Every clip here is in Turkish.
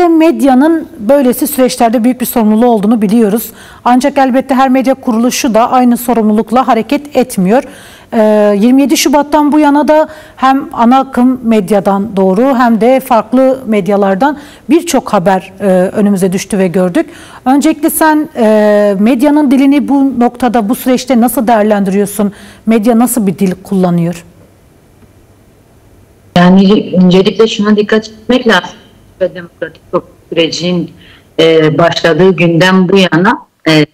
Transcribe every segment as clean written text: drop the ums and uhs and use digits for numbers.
Türkiye'de medyanın böylesi süreçlerde büyük bir sorumluluğu olduğunu biliyoruz. Ancak elbette her medya kuruluşu da aynı sorumlulukla hareket etmiyor. 27 Şubat'tan bu yana da hem ana akım medyadan doğru hem de farklı medyalardan birçok haber önümüze düştü ve gördük. Öncelikle sen medyanın dilini bu noktada, bu süreçte nasıl değerlendiriyorsun? Medya nasıl bir dil kullanıyor? Yani öncelikle şuna dikkat etmek lazım. Demokratik sürecin başladığı günden bu yana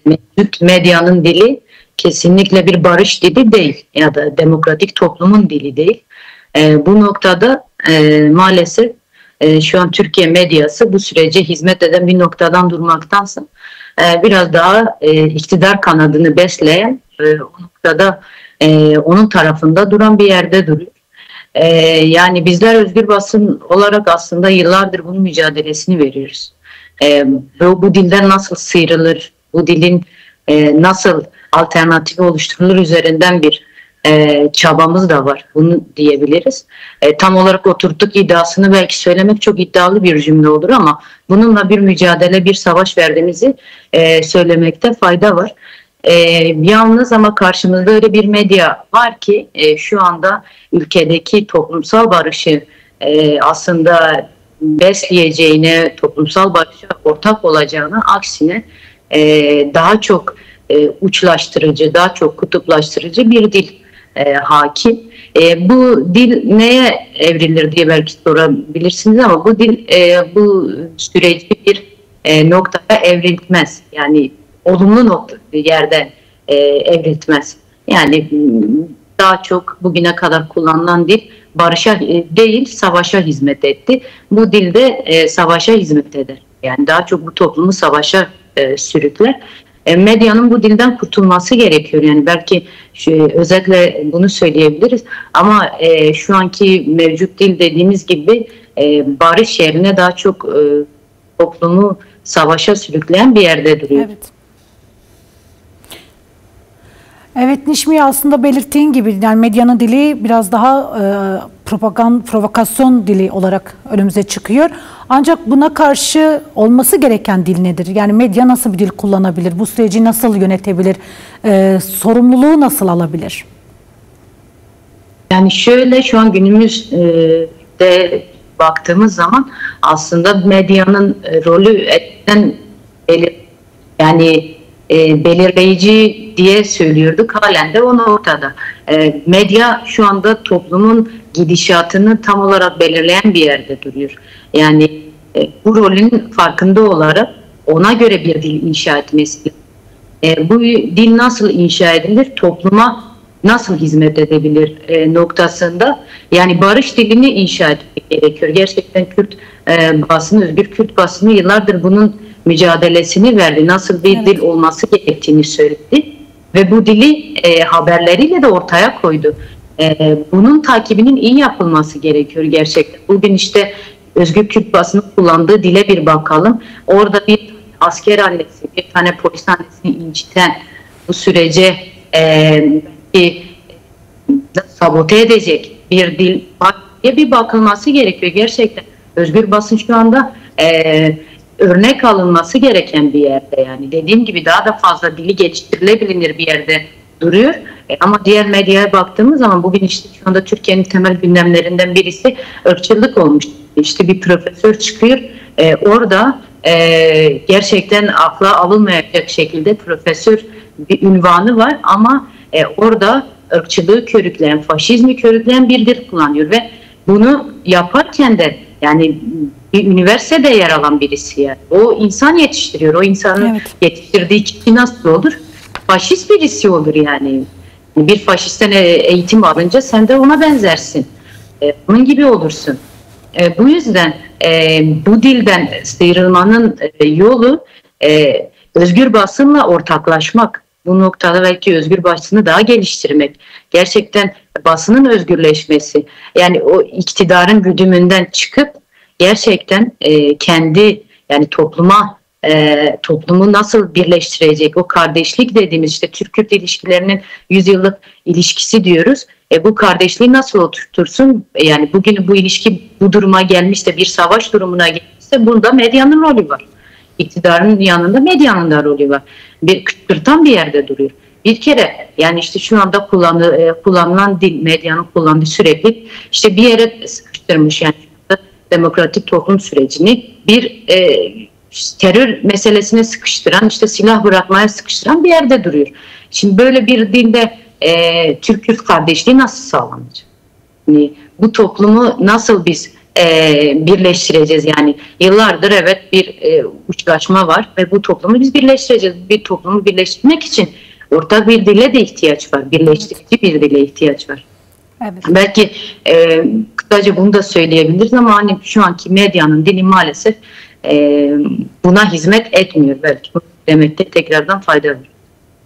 mevcut medyanın dili kesinlikle bir barış dili değil ya da demokratik toplumun dili değil. Bu noktada maalesef şu an Türkiye medyası bu sürece hizmet eden bir noktadan durmaktansa biraz daha iktidar kanadını besleyen o noktada onun tarafında duran bir yerde duruyor. Yani bizler özgür basın olarak aslında yıllardır bunun mücadelesini veriyoruz. Bu dilden nasıl sıyrılır, bu dilin nasıl alternatifi oluşturulur üzerinden bir çabamız da var. Bunu diyebiliriz. Tam olarak oturttuk iddiasını belki söylemek çok iddialı bir cümle olur ama bununla bir mücadele, bir savaş verdiğimizi söylemekte fayda var. Yalnız ama karşımızda öyle bir medya var ki şu anda ülkedeki toplumsal barışı aslında besleyeceğine, toplumsal barışa ortak olacağına aksine daha çok uçlaştırıcı, daha çok kutuplaştırıcı bir dil hakim. Bu dil neye evrilir diye belki sorabilirsiniz ama bu dil bu süreci bir noktaya evrilmez. Yani olumlu yerden evrilmez. Yani daha çok bugüne kadar kullanılan dil barışa değil savaşa hizmet etti. Bu dilde savaşa hizmet eder. Yani daha çok bu toplumu savaşa sürükler. Medyanın bu dilden kurtulması gerekiyor. Yani belki özetle bunu söyleyebiliriz. Ama şu anki mevcut dil dediğimiz gibi barış yerine daha çok toplumu savaşa sürükleyen bir yerde duruyor. Evet. Evet Nişmi, aslında belirttiğin gibi yani medyanın dili biraz daha provokasyon dili olarak önümüze çıkıyor. Ancak buna karşı olması gereken dil nedir? Yani medya nasıl bir dil kullanabilir? Bu süreci nasıl yönetebilir? Sorumluluğu nasıl alabilir? Yani şöyle şu an günümüzde baktığımız zaman aslında medyanın rolü belirleyici diye söylüyorduk. Halen de o noktada. Medya şu anda toplumun gidişatını tam olarak belirleyen bir yerde duruyor. Yani bu rolün farkında olarak ona göre bir dil inşa etmesi. Bu dil nasıl inşa edilir? Topluma nasıl hizmet edebilir noktasında. Yani barış dilini inşa etmek gerekiyor. Gerçekten Kürt basını, özgür Kürt basını yıllardır bunun mücadelesini verdi. Nasıl bir dil olması gerektiğini söyledi. Ve bu dili haberleriyle de ortaya koydu. Bunun takibinin iyi yapılması gerekiyor gerçekten. Bugün işte özgür Kürt basını kullandığı dile bir bakalım. Orada bir asker annesi, bir tane polis annesini inciten bu sürece sabote edecek bir dil var diye bir bakılması gerekiyor gerçekten. Özgür basın şu anda örnek alınması gereken bir yerde, yani dediğim gibi daha da fazla dili geliştirilebilir bir yerde duruyor. Ama diğer medyaya baktığımız zaman bugün işte şu anda Türkiye'nin temel gündemlerinden birisi ırkçılık olmuş. İşte bir profesör çıkıyor orada gerçekten akla alınmayacak şekilde profesör bir ünvanı var ama orada ırkçılığı körükleyen, faşizmi körükleyen bir dil kullanıyor ve bunu yaparken de yani bir üniversitede yer alan birisi yani. O insan yetiştiriyor. O insanın yetiştirdiği kişi nasıl olur? Faşist birisi olur yani. Bir faşistten eğitim alınca sen de ona benzersin. Bunun gibi olursun. Bu yüzden bu dilden sıyrılmanın yolu özgür basınla ortaklaşmak. Bu noktada belki özgür basını daha geliştirmek. Gerçekten basının özgürleşmesi. Yani o iktidarın güdümünden çıkıp gerçekten kendi yani toplumu nasıl birleştirecek, o kardeşlik dediğimiz işte Türk-Kürt ilişkilerinin 100 yıllık ilişkisi diyoruz. Bu kardeşliği nasıl oturtursun? Yani bugün bu ilişki bu duruma gelmiş de bir savaş durumuna gelmişse İşte bunda medyanın rolü var. İktidarın yanında medyanın da rolü var. Bir kışkırtan bir yerde duruyor. Bir kere yani işte şu anda kullanılan dil, medyanın kullandığı sürekli işte bir yere sıkıştırmış yani demokratik toplum sürecini bir terör meselesine sıkıştıran, işte silah bırakmaya sıkıştıran bir yerde duruyor. Şimdi böyle bir dilde Türk-Kürt kardeşliği nasıl sağlanacak? Yani bu toplumu nasıl biz birleştireceğiz? Yani yıllardır evet bir uçlaşma var ve bu toplumu biz birleştireceğiz. Bir toplumu birleştirmek için ortak bir dile de ihtiyaç var. Birleştirici bir dile ihtiyaç var. Evet. Belki kısaca bunu da söyleyebiliriz ama hani şu anki medyanın dili maalesef buna hizmet etmiyor belki. Demekte tekrardan fayda var.